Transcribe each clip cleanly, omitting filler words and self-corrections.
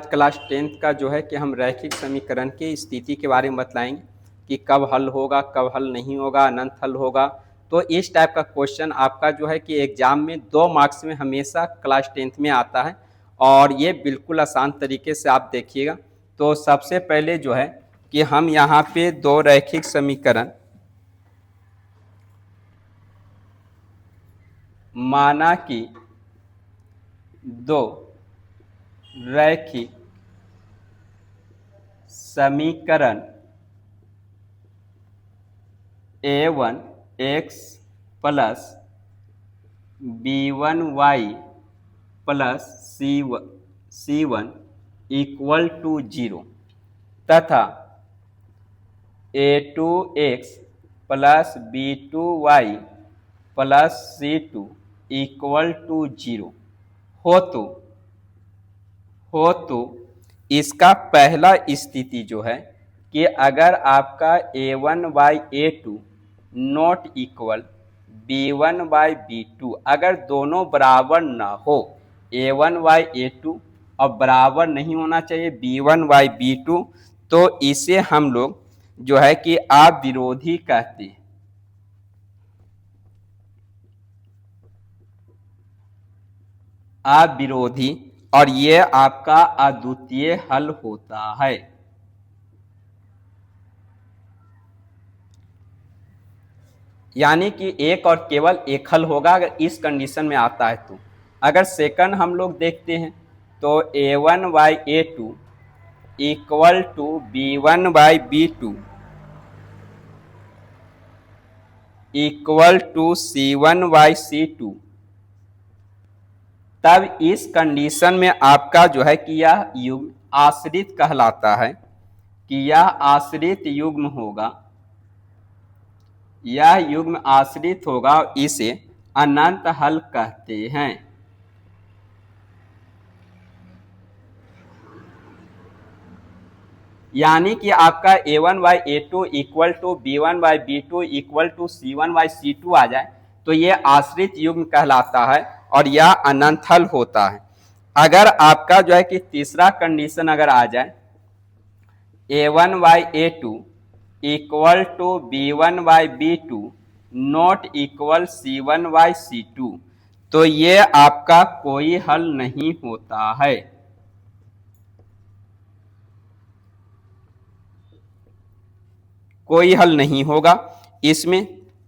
Class 10th का जो है कि हम रैखिक समीकरण की स्थिति के बारे में बतलाएंगे कि कब हल होगा, कब हल नहीं होगा, अनंत हल होगा। तो इस टाइप का क्वेश्चन आपका जो है कि एग्जाम में 2 मार्क्स में हमेशा क्लास 10th में आता है और ये बिल्कुल आसान तरीके से आप देखिएगा। तो सबसे पहले जो है कि हम यहाँ पे 2 रैखिक समीकरण माना कि 2 रैखिक समीकरण a1x plus b1y plus c1 equal to 0 तथा a2x plus b2y plus c2 equal to 0 हो तो इसका पहला स्थिति जो है कि अगर आपका a1/a2 नॉट इक्वल b1/b2, अगर दोनों बराबर ना हो, a1/a2 और बराबर नहीं होना चाहिए b1/b2, तो इसे हम लोग जो है कि अविरोधी कहते हैं। अविरोधी, और ये आपका अद्वितीय हल होता है। यानी कि एक और केवल एक हल होगा अगर इस कंडीशन में आता है तो। अगर सेकंड हम लोग देखते हैं तो a1/a2 equal to b1/b2 equal to c1/c2, तब इस कंडीशन में आपका जो है कि यह युग्म आश्रित कहलाता है, कि यह आश्रित युग्म होगा, यह युग्म आश्रित होगा और इसे अनंत हल कहते हैं। यानी कि आपका a1/a2 equal to b1/b2 equal to c1/c2 आ जाए तो ये आश्रित युग्म कहलाता है और यह अनंत हल होता है। अगर आपका जो है कि तीसरा कंडीशन अगर आ जाए a1/a2 equal to b1/b2 not equal c1/c2, तो ये आपका कोई हल नहीं होता है। कोई हल नहीं होगा इसमें।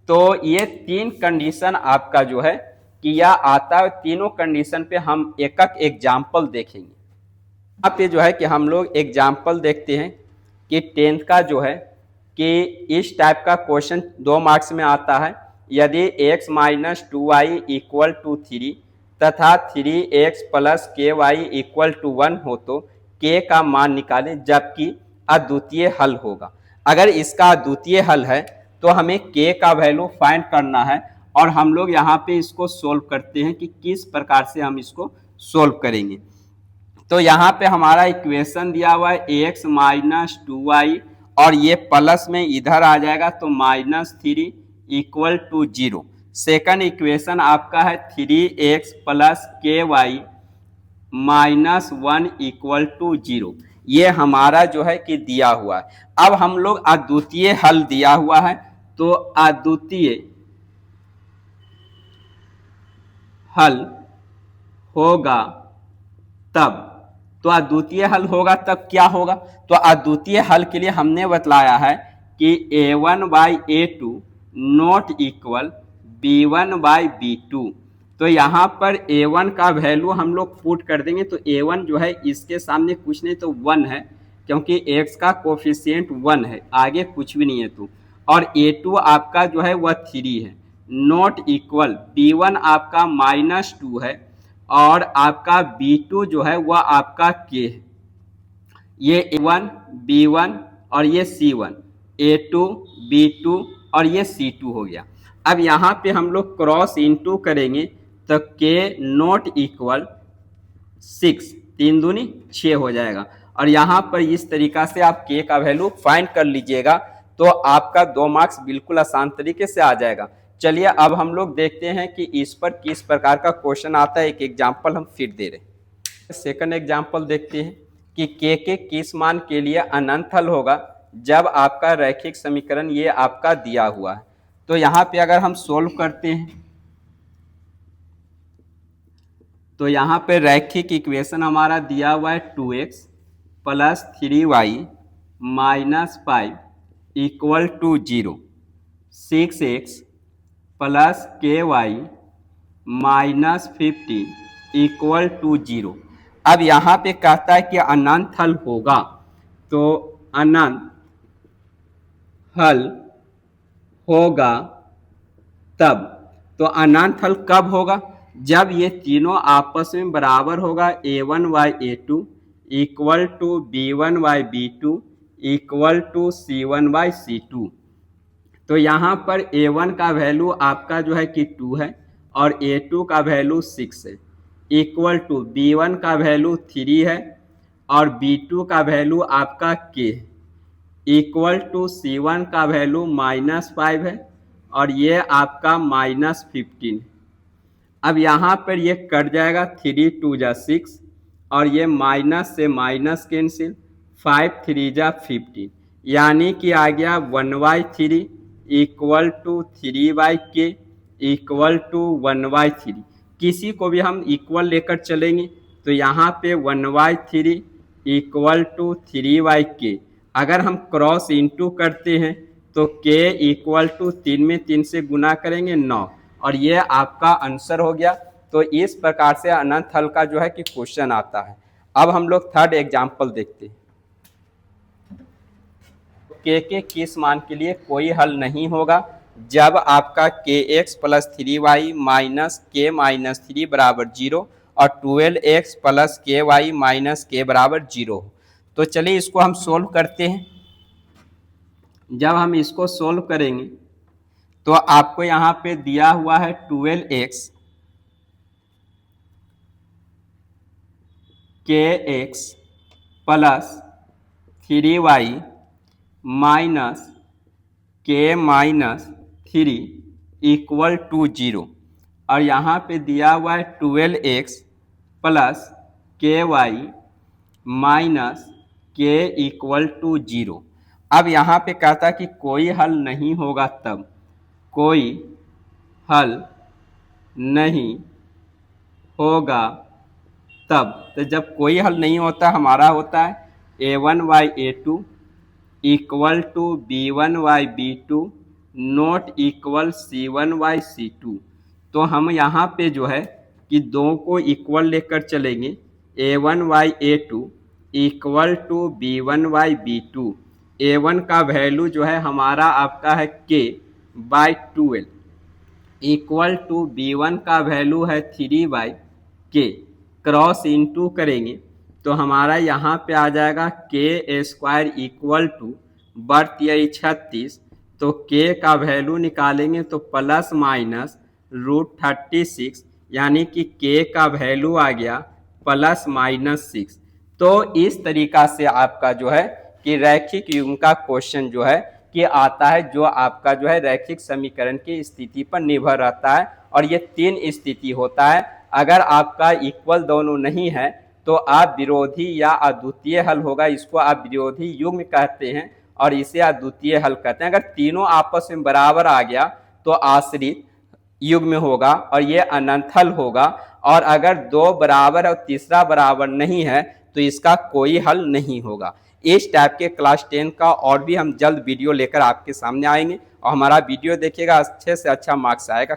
तो ये 3 कंडीशन आपका जो है कि यह आता है। तीनों कंडीशन पे हम एक एक एग्जाम्पल देखेंगे। यहाँ पे जो है कि हम लोग एग्जाम्पल देखते हैं कि 10th का जो है कि इस टाइप का क्वेश्चन 2 मार्क्स में आता है। यदि x minus 2y equal to 3 तथा 3x plus ky equal to 1 हो तो k का मान निकालें, जबकि अद्वितीय हल होगा। अगर इसका अद्वितीय हल है तो हमें k का वैल्यू फाइंड करना है और हम लोग यहाँ पे इसको सोल्व करते हैं कि किस प्रकार से हम इसको सोल्व करेंगे। तो यहाँ पे हमारा इक्वेशन दिया हुआ है ax माइनस 2y और ये प्लस में इधर आ जाएगा तो -3 इक्वल टू 0। सेकंड इक्वेशन आपका है 3x plus ky minus 1 equal to 0। ये हमारा जो है कि दिया हुआ है। अब हम लोग अद्वितीय हल दिया हुआ है तो अद्वितीय हल होगा तब, तो अद्वितीय हल होगा तब क्या होगा, तो अद्वितीय हल के लिए हमने बतलाया है कि a1/a2 नॉट इक्वल b1/b2। तो यहाँ पर a1 का वैल्यू हम लोग पुट कर देंगे तो a1 जो है इसके सामने कुछ नहीं तो 1 है, क्योंकि x का कोफिशिएंट 1 है, आगे कुछ भी नहीं है तो। और a2 आपका जो है वह 3 है, नॉट इक्वल b1 आपका -2 है और आपका b2 जो है वह आपका k है। ये a1 b1 और ये c1, a2 b2 और ये c2 हो गया। अब यहाँ पे हम लोग क्रॉस इनटू करेंगे तो k नॉट इक्वल 6, 3 दूनी 6 हो जाएगा। और यहाँ पर इस तरीका से आप k का वैल्यू फाइंड कर लीजिएगा तो आपका 2 मार्क्स बिल्कुल आसान तरीके से आ जाएगा। चलिए अब हम लोग देखते हैं कि इस पर किस प्रकार का क्वेश्चन आता है। एक एग्जाम्पल हम फिर दे रहे हैं। सेकंड एग्जाम्पल देखते हैं कि के किस मान के लिए अनंत हल होगा जब आपका रैखिक समीकरण ये आपका दिया हुआ है। तो यहाँ पे अगर हम सोल्व करते हैं तो यहाँ पे रैखिक इक्वेशन हमारा दिया हुआ है 2x plus 3y minus 5 equal to 0, 6x plus ky minus 15 equal to 0। अब यहाँ पे कहता है कि अनंत हल होगा, तो अनंत हल होगा तब, तो अनंत हल कब होगा? जब ये तीनों आपस में बराबर होगा। a1/a2 equal to b1/b2 equal to c1/c2। तो यहाँ पर a1 का वैल्यू आपका जो है कि 2 है और a2 का वैल्यू 6 है, इक्वल टू b1 का वैल्यू 3 है और b2 का वैल्यू आपका k है, इक्वल टू c1 का वैल्यू -5 है और ये आपका -15। अब यहाँ पर ये कट जाएगा, 3 2 जा 6 और ये माइनस से माइनस कैंसिल, 5 3 जा 15, यानी कि आ गया 1/3 equal to 3/k equal to 1/3। किसी को भी हम इक्वल लेकर चलेंगे तो यहाँ पे 1/3 इक्वल टू 3/k। अगर हम क्रॉस इंटू करते हैं तो k इक्वल टू 3 में 3 से गुना करेंगे 9 और ये आपका आंसर हो गया। तो इस प्रकार से अनंत हल का जो है कि क्वेश्चन आता है। अब हम लोग थर्ड एग्जाम्पल देखते हैं। के किस मान के लिए कोई हल नहीं होगा जब आपका kx plus 3y minus k minus 3 बराबर 0 और 12x plus ky minus k बराबर 0। तो चलिए इसको हम सोल्व करते हैं। जब हम इसको सोल्व करेंगे तो आपको यहाँ पे दिया हुआ है 12x kx plus 3y minus k minus 3 equal to 0 और यहाँ पे दिया हुआ है 12x plus ky minus k equal to 0। अब यहाँ पे कहता कि कोई हल नहीं होगा तब, कोई हल नहीं होगा तब। तो जब कोई हल नहीं होता हमारा होता है a1/a2 equal to b1/b2 not equal c1/c2। तो हम यहाँ पे जो है कि दो को इक्वल लेकर चलेंगे, a1/a2 equal to b1/b2। a1 का वैल्यू जो है हमारा आपका है k/12 इक्वल टू b1 का वैल्यू है 3/k। क्रॉस इंटू करेंगे तो हमारा यहाँ पे आ जाएगा k² equal to birth year 36। तो k का वैल्यू निकालेंगे तो प्लस माइनस √36, यानी कि k का वैल्यू आ गया +/6। तो इस तरीका से आपका जो है कि रैखिक युग्म का क्वेश्चन जो है कि आता है, जो आपका जो है रैखिक समीकरण की स्थिति पर निर्भर रहता है और ये 3 स्थिति होता है। अगर आपका इक्वल दोनों नहीं है तो आप विरोधी या अद्वितीय हल होगा, इसको आप विरोधी युग्म कहते हैं और इसे अद्वितीय हल कहते हैं। अगर तीनों आपस में बराबर आ गया तो आश्रित युग्म होगा और ये अनंत हल होगा, और अगर 2 बराबर और तीसरा बराबर नहीं है तो इसका कोई हल नहीं होगा। इस टाइप के क्लास 10 का और भी हम जल्द वीडियो लेकर आपके सामने आएंगे और हमारा वीडियो देखिएगा, अच्छे से अच्छा मार्क्स आएगा।